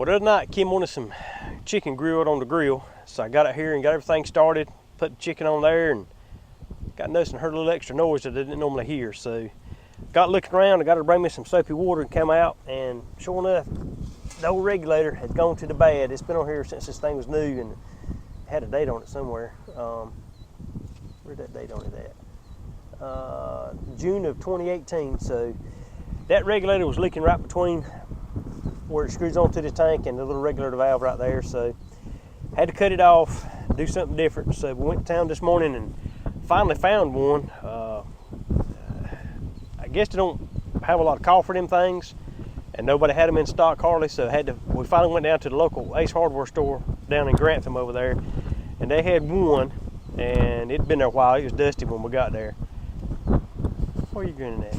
Well, the other night, Kim wanted some chicken grilled on the grill, so I got out here and got everything started, put the chicken on there, and got noticed and heard a little extra noise that I didn't normally hear. So got looking around, I got her to bring me some soapy water and come out, and sure enough, the old regulator had gone to the bad. It's been on here since this thing was new and had a date on it somewhere. Where'd that date on it at? June of 2018. So that regulator was leaking right between where it screws onto the tank and the little regulator valve right there. So had to cut it off, do something different. So we went to town this morning and finally found one. I guess they don't have a lot of call for them things, and nobody had them in stock hardly. So we finally went down to the local Ace Hardware store down in Grantham over there, and they had one, and it'd been there a while. It was dusty when we got there. What are you grinning at?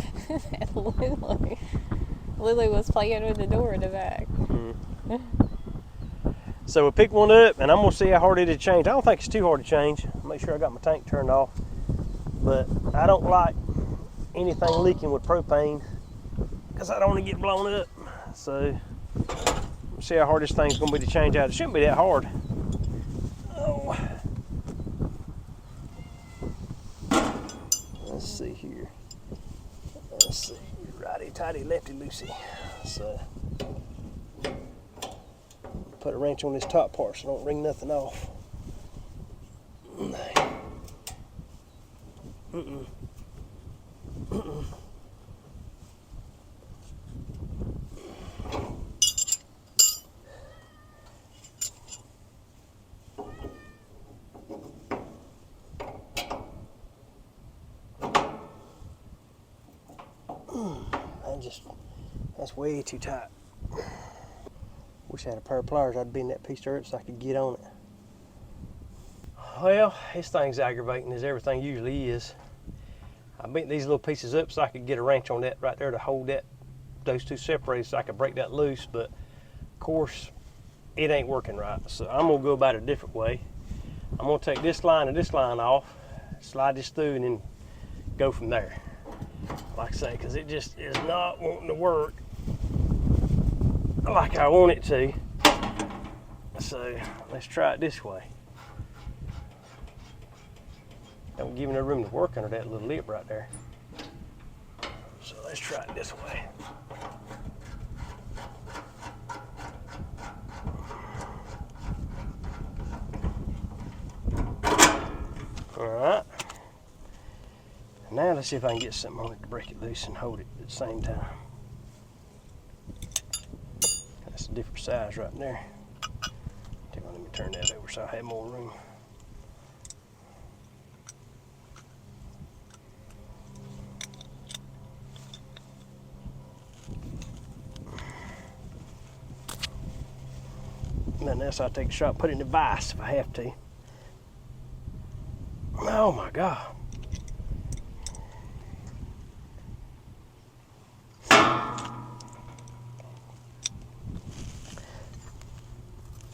Lily was playing with the door in the back. Mm-hmm. So we picked one up, and I'm gonna see how hard it is to change. I don't think it's too hard to change. Make sure I got my tank turned off. But I don't like anything leaking with propane because I don't want to get blown up. So we'll see how hard this thing's gonna be to change out. It shouldn't be that hard. Oh. Let's see here. Let's see. Righty tighty, lefty loosey. So put a wrench on this top part so don't wring nothing off. That's way too tight. Wish I had a pair of pliers. I'd bend that piece of dirt so I could get on it. Well, this thing's aggravating as everything usually is. I bent these little pieces up so I could get a wrench on that right there to hold those two separated so I could break that loose, but of course it ain't working right. So I'm gonna go about it a different way. I'm gonna take this line and this line off, slide this through, and then go from there. Like I say, because it just is not wanting to work like I want it to. So let's try it this way. Don't give me no room to work under that little lip right there. So let's try it this way. All right. Now let's see if I can get something on it to break it loose and hold it at the same time. That's a different size right there. Let me turn that over so I have more room. Nothing else, I'll take a shot and put it in the vise if I have to. Oh my God.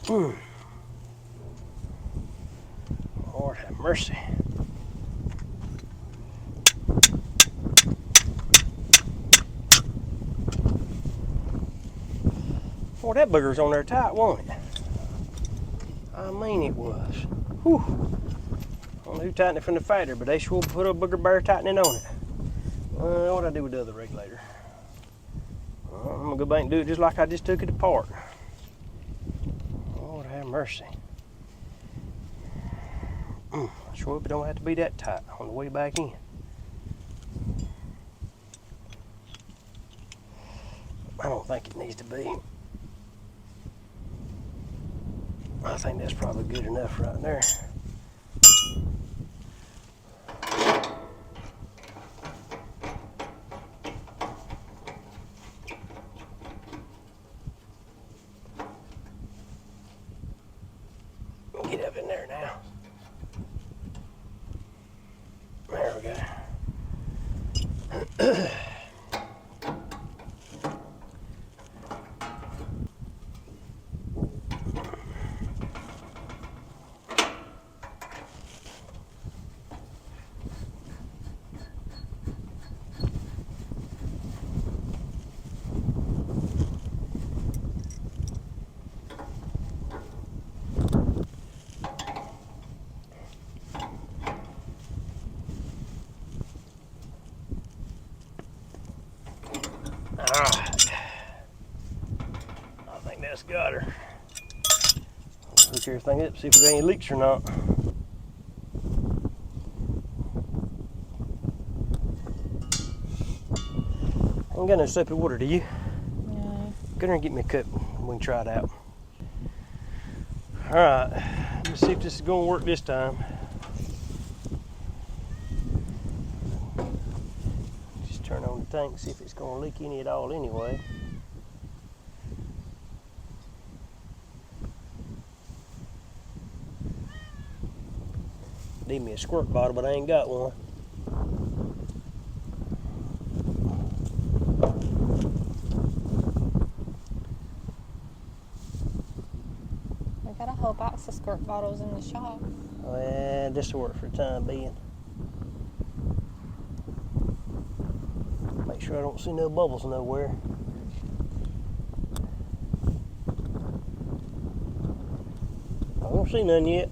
Lord have mercy. Boy, that booger's on there tight, wasn't it? I mean it was. Whew. I don't know who tightened it from the fader, but they sure put a booger bear tightening on it. What'd I do with the other regulator? Well, I'm gonna go back and do it just like I just took it apart. Lord have mercy. I sure hope it don't have to be that tight on the way back in. I don't think it needs to be. I think that's probably good enough right there. Get up in there now. There we go. got her. Hook everything up, see if we got any leaks or not. I ain't got no soapy water, do you? No. Go there and get me a cup and we can try it out. Alright, let me see if this is going to work this time. Just turn on the tank, see if it's going to leak any at all anyway. Need me a squirt bottle, but I ain't got one. We got a whole box of squirt bottles in the shop. Well, this will work for the time being. Make sure I don't see no bubbles nowhere. I don't see none yet.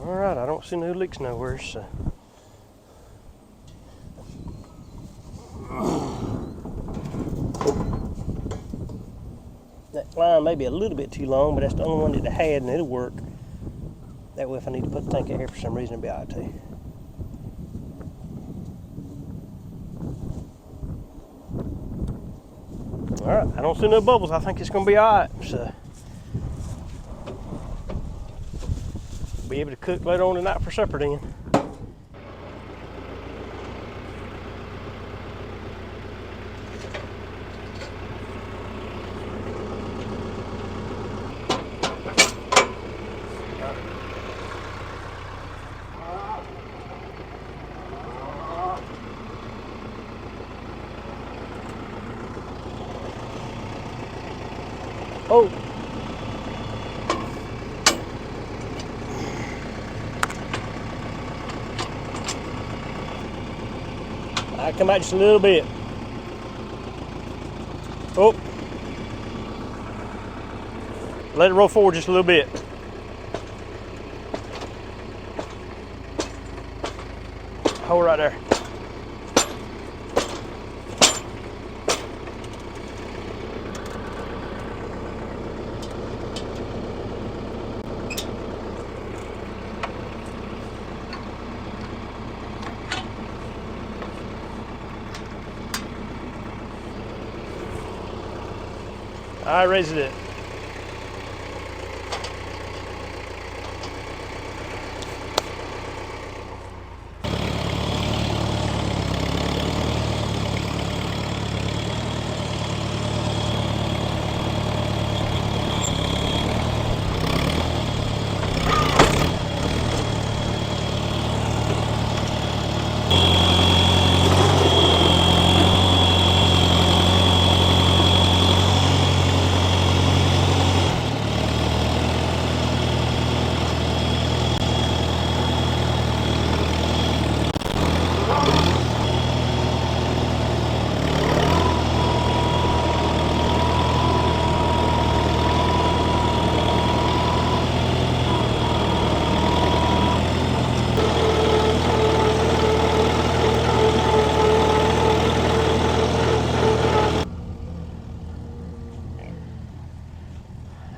Alright, I don't see no leaks nowhere, so. That line may be a little bit too long, but that's the only one that I had and it'll work. That way if I need to put the tank out here for some reason, it'll be alright too. Alright, I don't see no bubbles. I think it's going to be alright, so. Be able to cook later on tonight for supper then. Oh! I come out just a little bit. Oh. Let it roll forward just a little bit. Hold right there. I raised it.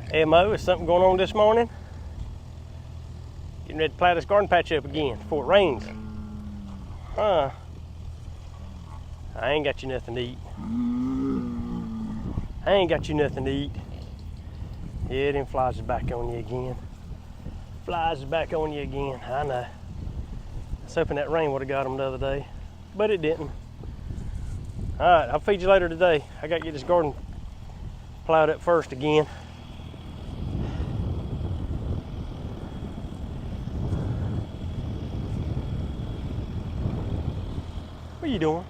Hey Mo, is something going on this morning? Getting ready to plow this garden patch up again before it rains. Huh? I ain't got you nothing to eat. I ain't got you nothing to eat. Yeah, them flies is back on you again. Flies is back on you again, I know. I was hoping that rain would have got them the other day, but it didn't. All right, I'll feed you later today. I got to get this garden plowed up first again. What are you doing?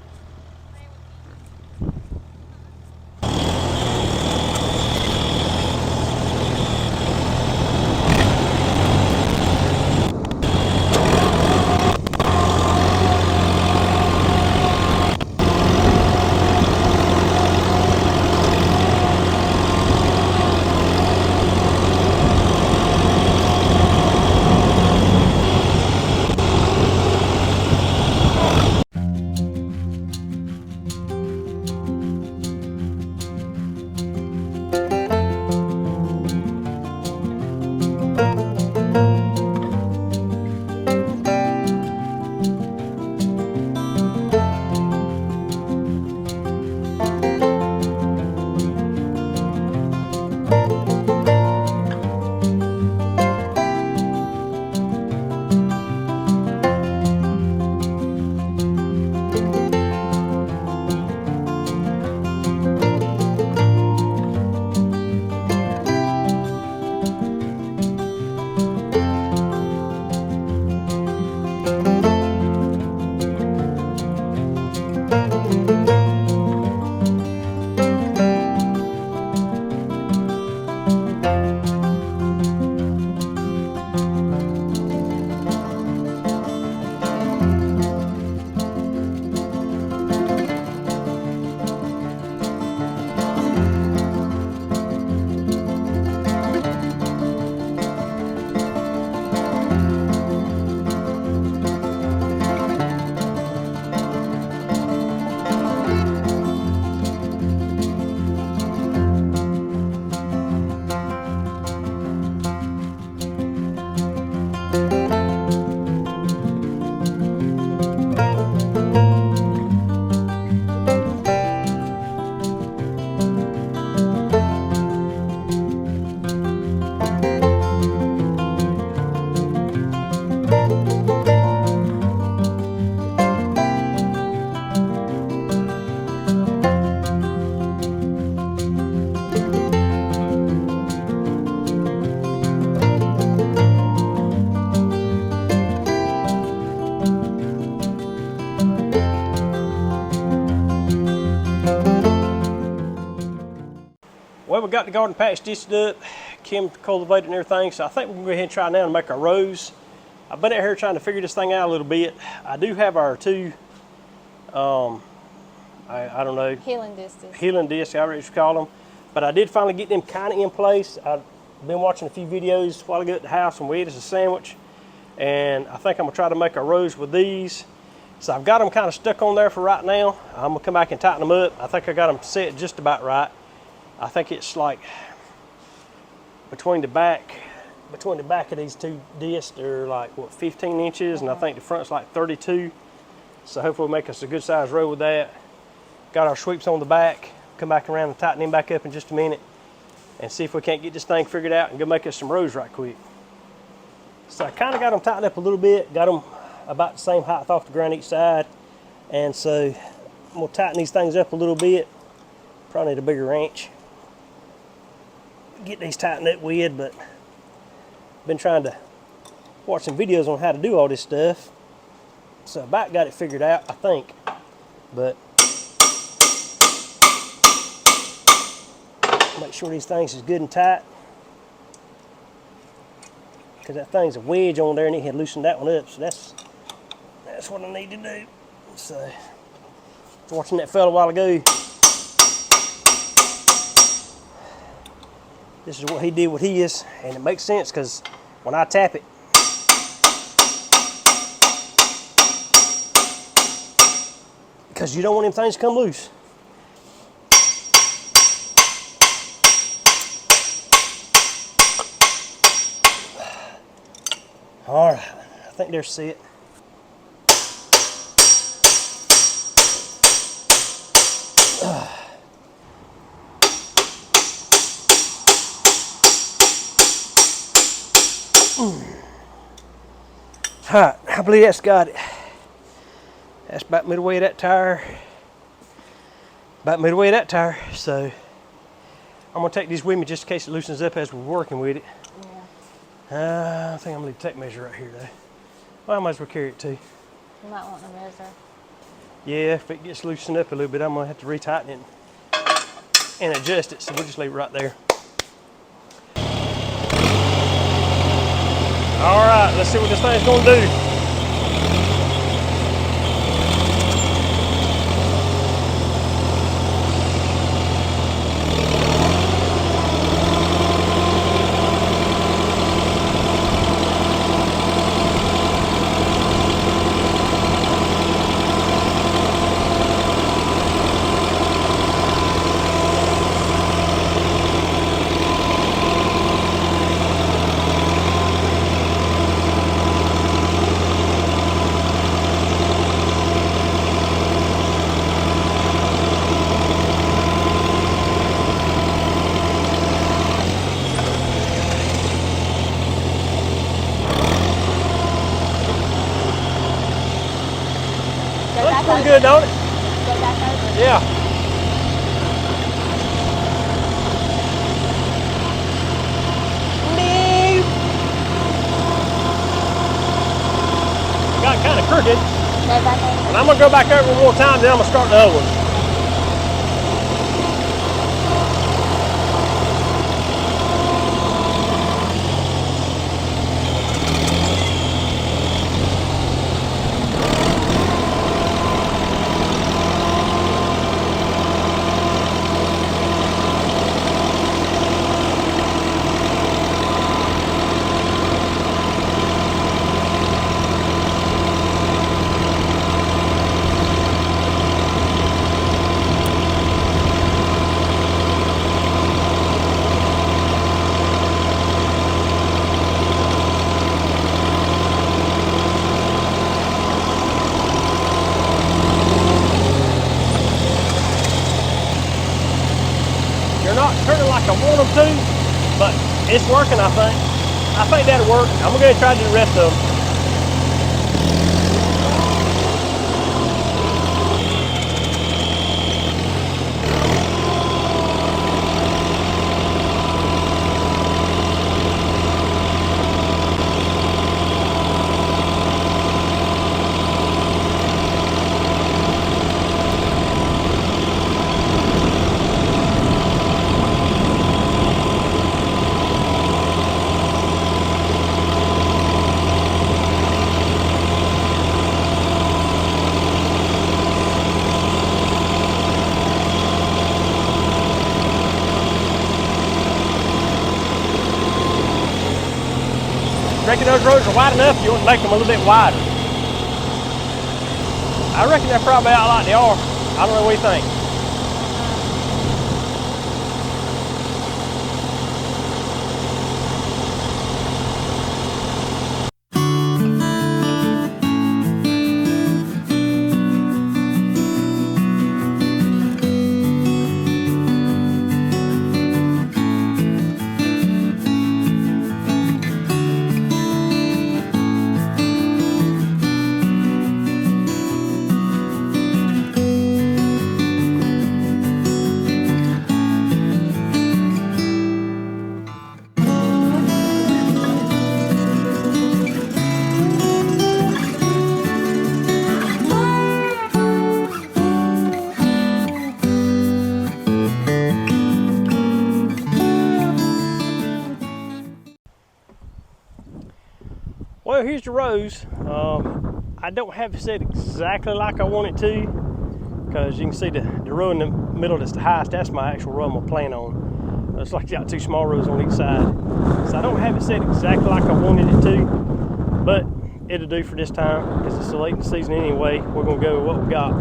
we got the garden patch stitched up, Kim cultivated and everything, so I think we're gonna go ahead and try now and make our rows. I've been out here trying to figure this thing out a little bit. I do have our two, I don't know. Healing discs. Healing discs, however you call them. But I did finally get them kind of in place. I've been watching a few videos while I got at the house and we ate us a sandwich. And I think I'm gonna try to make our rows with these. So I've got them kind of stuck on there for right now. I'm gonna come back and tighten them up. I think I got them set just about right. I think it's like between the back of these two discs, they're like what, 15 inches, and I think the front's like 32. So hopefully we'll make us a good size row with that. Got our sweeps on the back. Come back around and tighten them back up in just a minute and see if we can't get this thing figured out and go make us some rows right quick. So I kind of got them tightened up a little bit, got them about the same height off the ground each side. And so I'm gonna tighten these things up a little bit. Probably need a bigger wrench. Get these tightened up with, but been trying to watch some videos on how to do all this stuff. So I about got it figured out, I think. But make sure these things is good and tight. Because that thing's a wedge on there and it had loosened that one up. So that's what I need to do. So I was watching that fella a while ago. This is what he did with his, and it makes sense because when I tap it, because you don't want them things to come loose. All right, I think they're set. All right, I believe that's got it. That's about midway of that tire. About midway of that tire. So I'm gonna take these with me just in case it loosens up as we're working with it. Yeah. I think I'm gonna leave a tape measure right here though. Well, I might as well carry it too. You might want to measure. Yeah, if it gets loosened up a little bit, I'm gonna have to retighten it and adjust it. So we'll just leave it right there. All right, let's see what this thing's gonna do. Looks pretty good, don't it? Go back over. Yeah. Got kind of crooked. Go back over. And I'm gonna go back over one more time, then I'm gonna start the other one. Not turning like I want them to, but it's working, I think. I think that'll work. I'm gonna go try to do the rest of them. Reckon those rows are wide enough, you want to make them a little bit wider. I reckon they're probably out like they are. I don't know what you think. Well, here's the rows. I don't have it set exactly like I want it to, because you can see the row in the middle that's the highest, that's my actual row I'm gonna plant on. It's like you got two small rows on each side. So I don't have it set exactly like I wanted it to, but it'll do for this time, because it's so late in the season anyway. We're gonna go with what we got.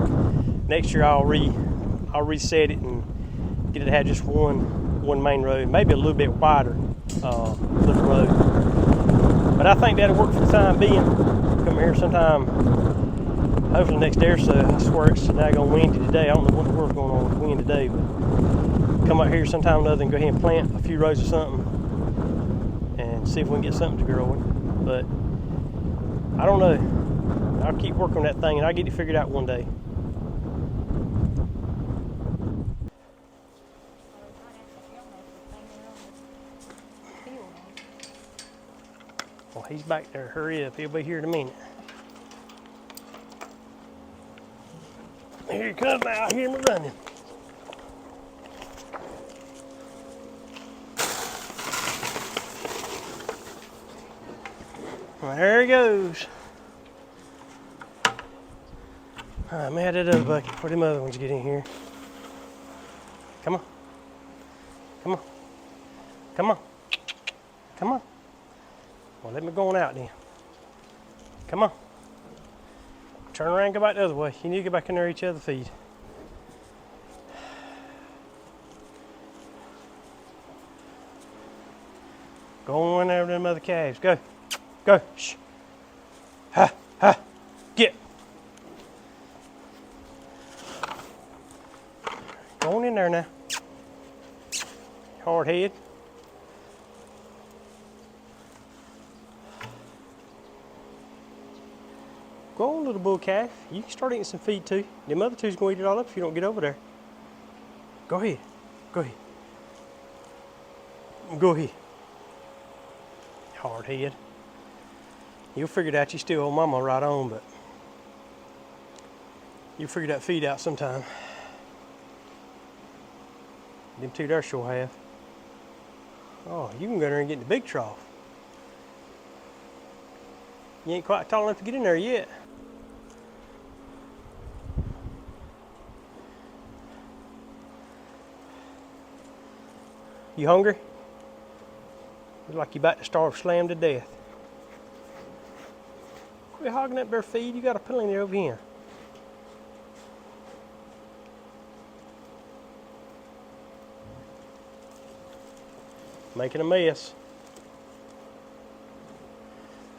Next year I'll reset it and get it to have just one main road, maybe a little bit wider little road. But I think that'll work for the time being. Come here sometime, hopefully next day or so. I swear it's daggone windy today. I don't know what the world's going on with the wind today, but come out here sometime or other and go ahead and plant a few rows of something and see if we can get something to growing. But I don't know. I'll keep working on that thing and I'll get it figured out one day. Well, he's back there. Hurry up. He'll be here in a minute. Here he comes now. I hear him running. Well, there he goes. All right, let me add that other bucket for them other ones to get in here. Come on. Come on. Come on. Come on. Well, let me go on out then. Come on. Turn around and go back the other way. You need to get back in there and eat your other feed. Go on there with them other calves. Go. Go. Shh. Ha. Ha. Get. Go on in there now. Hard head. Go on, little bull calf. You can start eating some feed too. Them other two's gonna eat it all up if you don't get over there. Go ahead. Go ahead. Go ahead. Hard head. You'll figure it out. You still owe mama right on, but you'll figure that feed out sometime. Them two there sure have. Oh, you can go there and get in the big trough. You ain't quite tall enough to get in there yet. You hungry? Looks like you about to starve slam to death. Quit hogging up their feed. You got a plenty there over here. Making a mess.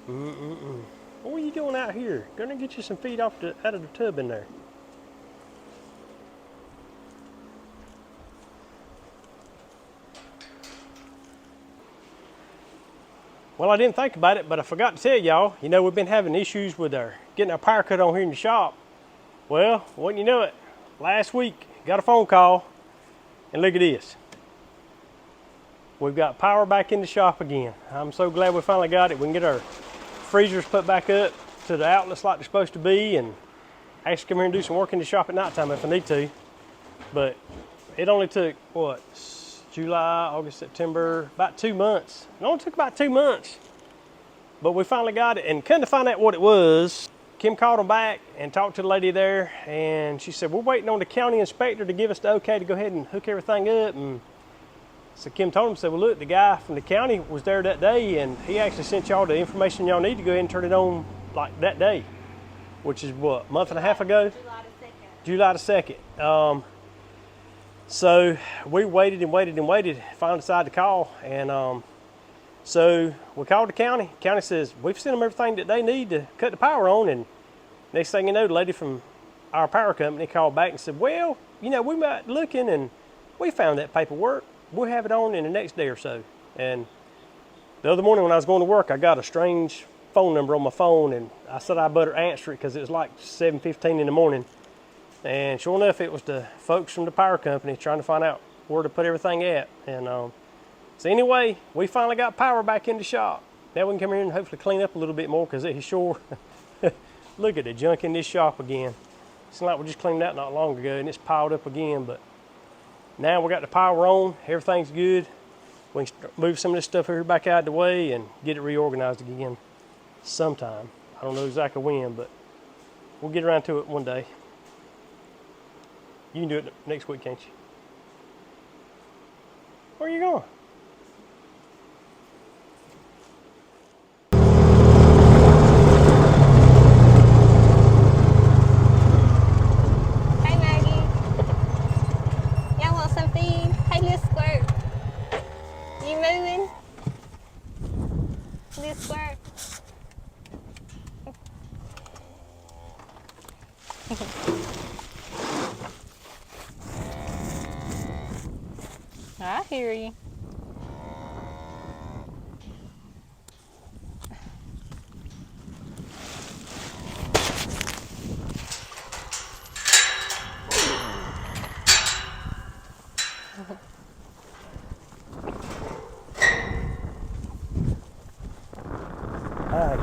What are you doing out here? Gonna get you some feed out of the tub in there. Well, I didn't think about it, but I forgot to tell y'all, you know, we've been having issues with getting our power cut on here in the shop. Well, wouldn't you know it, last week, got a phone call, and look at this. We've got power back in the shop again. I'm so glad we finally got it. We can get our freezers put back up to the outlets like they're supposed to be, and actually come here and do some work in the shop at nighttime if I need to. But it only took, what, July, August, September, about 2 months. It only took about 2 months, but we finally got it. And couldn't find out what it was. Kim called them back and talked to the lady there, and she said, we're waiting on the county inspector to give us the okay to go ahead and hook everything up. And So Kim told him, said, well, look, the guy from the county was there that day, and he actually sent y'all the information y'all need to go ahead and turn it on like that day, which is what, a month and a half ago? July the 2nd. So we waited and waited and waited, finally decided to call, and so we called the county. The county says, we've sent them everything that they need to cut the power on, and next thing you know, the lady from our power company called back and said, well, you know, we might looking and we found that paperwork. We'll have it on in the next day or so. And the other morning when I was going to work, I got a strange phone number on my phone, and I said I better answer it because it was like 7:15 in the morning. And sure enough, it was the folks from the power company trying to find out where to put everything at. And so anyway, we finally got power back in the shop. Now we can come here and hopefully clean up a little bit more, because it's sure, look at the junk in this shop again. It's not like we just cleaned that not long ago and it's piled up again, but now we got the power on, everything's good. We can move some of this stuff here back out of the way and get it reorganized again sometime. I don't know exactly when, but we'll get around to it one day. You can do it next week, can't you? Where are you going? I hear you.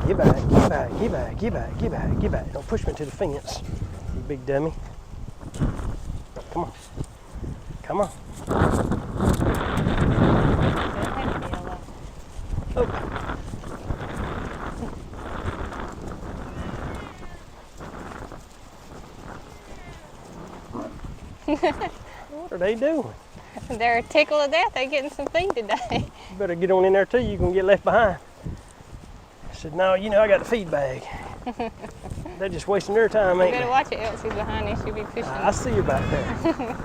Get back, get back, get back, get back, get back, get back. Don't push me to the fence, you big dummy. Come on. Come on. Oh. What are they doing? They're tickled to death. They're getting some feed today. You better get on in there too. You can get left behind. I said, no, you know I got the feed bag. They're just wasting their time, ain't You they? better watch it, Elsie's behind you. She'll be pushing. I see her back there.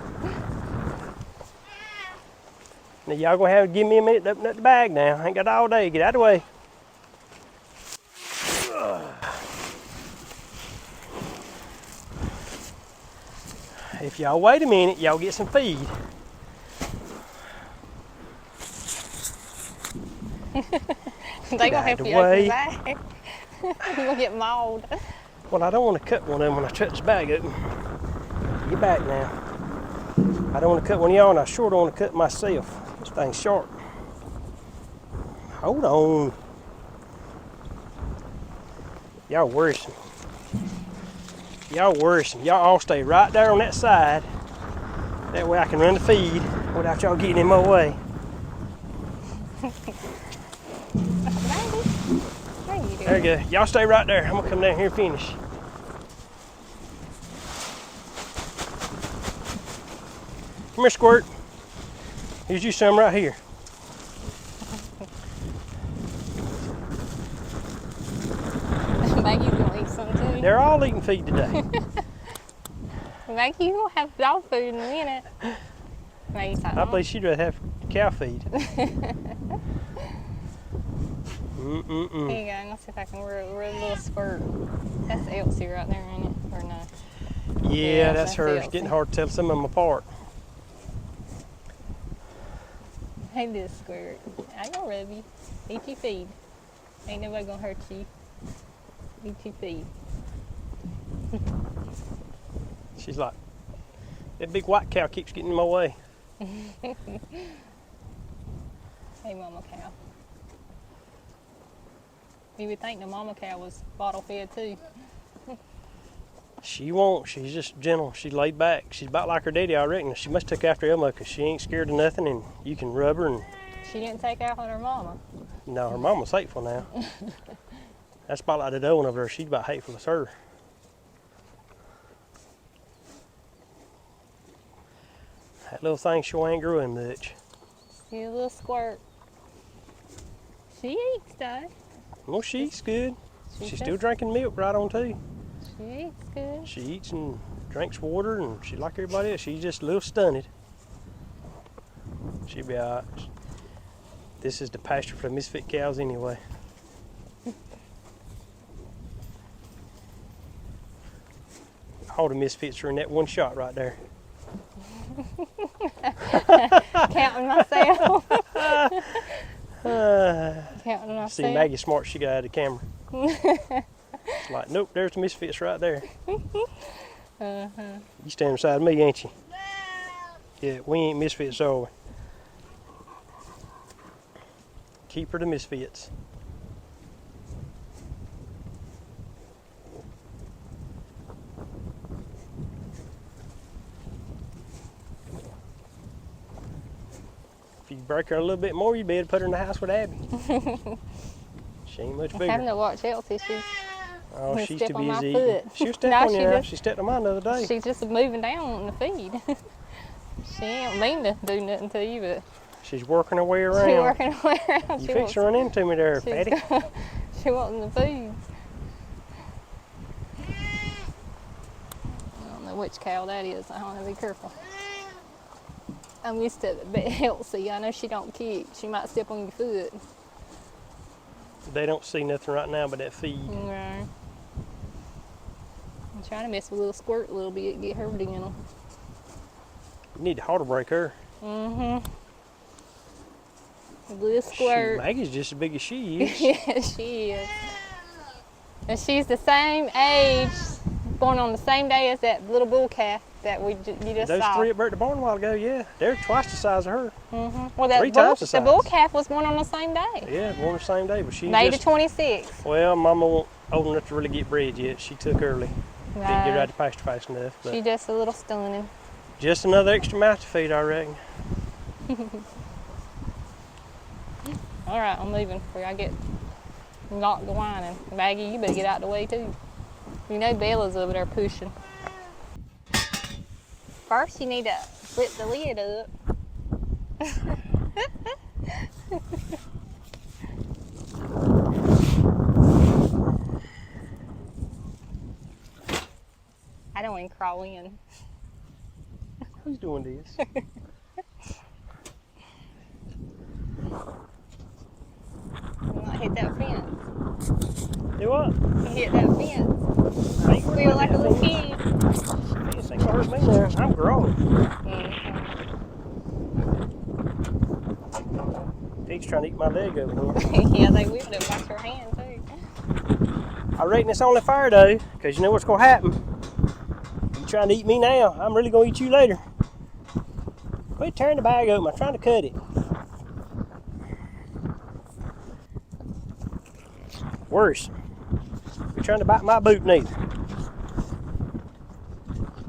Now y'all gonna have to give me a minute to open up the bag now. I ain't got all day. Get out of the way. If y'all wait a minute, y'all get some feed. They gonna have to open the bag. You're gonna get mauled. Well, I don't want to cut one of them when I shut this bag open. Get back now. I don't want to cut one of y'all, and I sure don't want to cut myself. This thing's sharp. Hold on. Y'all worrisome. Y'all worrisome. Y'all all stay right there on that side. That way I can run the feed without y'all getting in my way. There you go. Y'all stay right there. I'm gonna come down here and finish. Come here, Squirt. Here's you some right here. Maggie's gonna eat some too. They're all eating feed today. Maggie, you gonna have dog food in a minute. Maggie's like, I believe she'd rather have cow feed. Here you go. I'm gonna see if I can wear a little skirt. That's Elsie right there, ain't it? Or no? Yeah, that's her. It's Elsie. getting hard to tell some of them apart. Hey, this squirt. I gonna rub you. Eat your feed. Ain't nobody gonna hurt you. Eat your feed. She's like, that big white cow keeps getting in my way. Hey, mama cow. You would think the mama cow was bottle fed too. She won't. She's just gentle. She's laid back. She's about like her daddy, I reckon. She must take after Elmo because she ain't scared of nothing, and you can rub her. And She didn't take out on her mama. no, her mama's hateful now. That's about like the doe one over there. She's about hateful as her. That little thing sure ain't growing much. Get a little squirt. She eats though. Well, she eats good. She's just- still drinking milk right on too. She eats good. She eats and drinks water, and she like everybody else. She's just a little stunted. She'll be all right. This is the pasture for the misfit cows anyway. All the misfits are in that one shot right there. Counting myself. Counting myself. See, Maggie's smart. She got out of the camera. It's like, nope, there's the misfits right there. You stand beside me, ain't you? Yeah, we ain't misfits, are we? Keep her the misfits. If you break her a little bit more, you'd be able to put her in the house with Abby. She ain't much I'm having bigger. to watch Elsie. She's Oh, gonna she's step too on my busy foot. eating. She'll step No, on she you now. does- She stepped on mine the other day. she's just moving down wanting to feed. She ain't mean to do nothing to you, but She's working her way around. she's working her way around. You She fix wants, to run into me there, fatty. she wanting to feed. I don't know which cow that is. I want to be careful. I'm used to it, but Elsie, I know she don't kick. She might step on your foot. They don't see nothing right now but that feed. Right. I'm trying to mess with a little squirt a little bit, get her in them. You need to halter break her. A little Shoot, squirt. Maggie's just as big as she is. Yeah, she is. And she's the same age, born on the same day as that little bull calf that you just Those saw. three up there at the barn a while ago, yeah. They're twice the size of her. Well, that three bull, times the the bull size. calf was born on the same day. Yeah, born the same day, but she May the just... 26th. Well, Mama wasn't old enough to really get bred yet. She took early. Didn't get her out to pasture fast enough. But She just a little stunning. just another extra mouth to feed, I reckon. All right, I'm leaving before I get knocked the whining. Maggie, you better get out the way too. You know Bella's over there pushing. First, you need to flip the lid up. I don't want to crawl in. Who's doing this? You might hit that fence. Do what? You hit that fence. I ain't worried Feel about like a that little fence. kid. Fence ain't gonna hurt me now. I'm grown. Pig's trying to eat my leg over here. Yeah, they will. They'll bite your hand too. I reckon it's only fair though, because you know what's gonna happen. You trying to eat me now, I'm really gonna eat you later. Quit tearing the bag open, I'm trying to cut it. Worse, you're trying to bite my boot neither.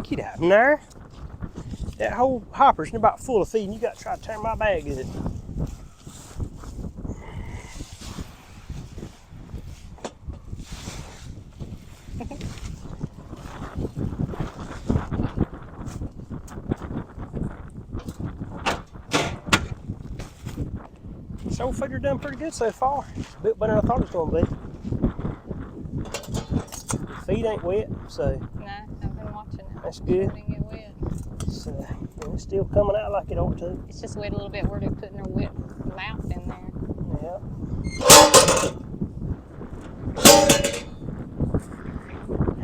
Get out from there. That whole hopper's about full of feed and you got to try to tear my bag in it. So figure done pretty good so far. It's a bit better than I thought it was gonna be. The feet ain't wet, so No, I've been watching it. that's good. It didn't get wet. It's still coming out like it ought to. It's just wet a little bit where they're putting their wet mouth in there. Yeah.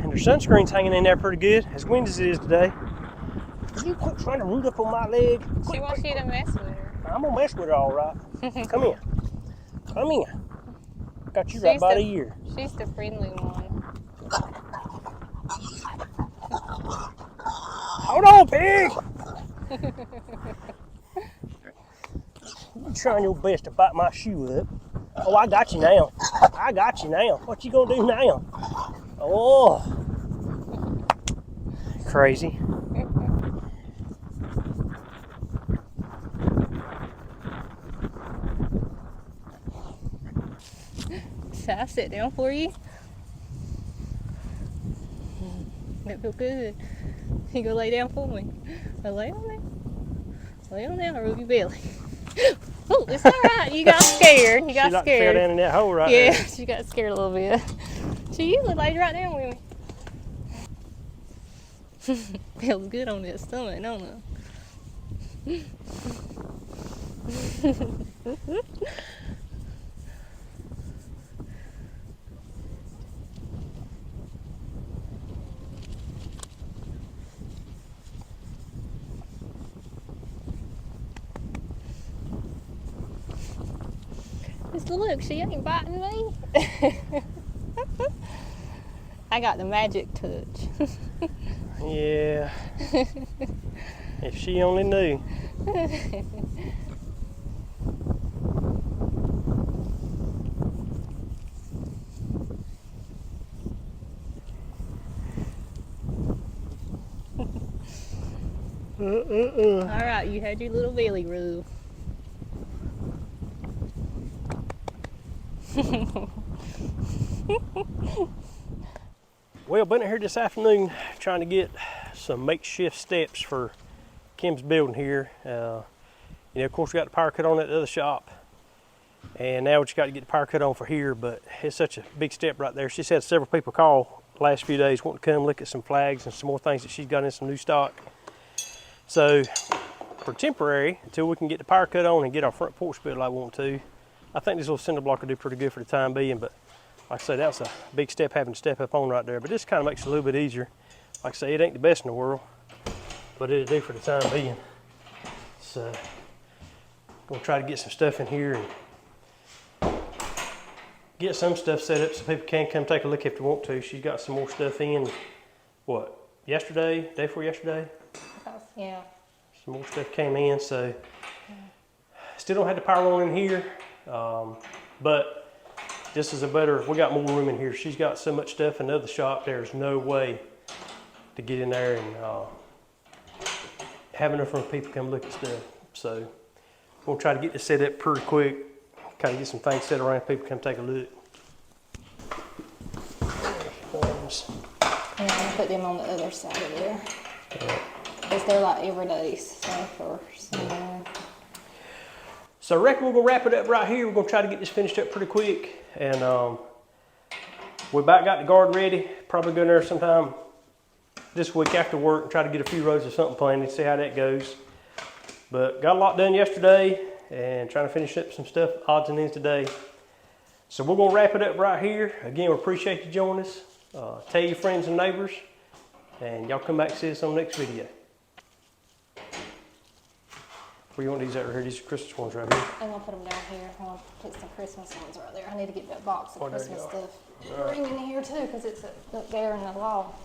And their sunscreen's hanging in there pretty good, as windy as it is today. You quit trying to root up on my leg. She wants you to mess with her. I'm gonna mess with her all right. Come here. Come here. Got you right She's by the- the ear. She's the friendly one. Hold on, pig! You trying your best to bite my shoe up. Oh, I got you now. I got you now. What you gonna do now? Oh. Crazy. So I sit down for you. That feel good. You go lay down for me. Lay on there. Lay on there, rub your belly. Oh, it's all right. You got scared. You got She like fell scared. down in that hole right Yeah, there. she got scared a little bit. She usually lays right down with me. Feels good on that stomach, don't it? Just look, she ain't biting me. I got the magic touch. Yeah. If she only knew. All right, you had your little belly rub. Well, been here this afternoon trying to get some makeshift steps for Kim's building here. You know, of course, we got the power cut on at the other shop, and now we just got to get the power cut on for here. But it's such a big step right there. She's had several people call the last few days wanting to come look at some flags and some more things that she's got in some new stock. So, for temporary, until we can get the power cut on and get our front porch built like I want to, I think this little cinder block will do pretty good for the time being. But like I say, that was a big step having to step up on right there. But this kind of makes it a little bit easier. Like I say, it ain't the best in the world, but it'll do for the time being. So, gonna try to get some stuff in here and get some stuff set up so people can come take a look if they want to. She's got some more stuff in, what, yesterday, day before yesterday? Yeah. Some more stuff came in, so still don't have the power on in here, but this is a better, we got more room in here. She's got so much stuff in the other shop, there's no way to get in there and have enough room for people to come look at stuff. So we'll try to get this set up pretty quick, kind of get some things set around, people come take a look. Yeah, I'm gonna put them on the other side of there. Because they're like everyday stuff for summer. So I reckon we're gonna wrap it up right here. We're gonna try to get this finished up pretty quick. And we about got the garden ready. Probably go in there sometime this week after work and try to get a few rows of something planted, see how that goes. But got a lot done yesterday and trying to finish up some stuff, odds and ends today. So we're gonna wrap it up right here. Again, we appreciate you joining us. Tell your friends and neighbors, and y'all come back and see us on the next video. Where you want these out here? These are Christmas ones right here. I'm gonna put them down here. I'm gonna put some Christmas ones right there. I need to get that box of Oh, there you Christmas go. stuff. Bring in here too, because it's up there in the wall.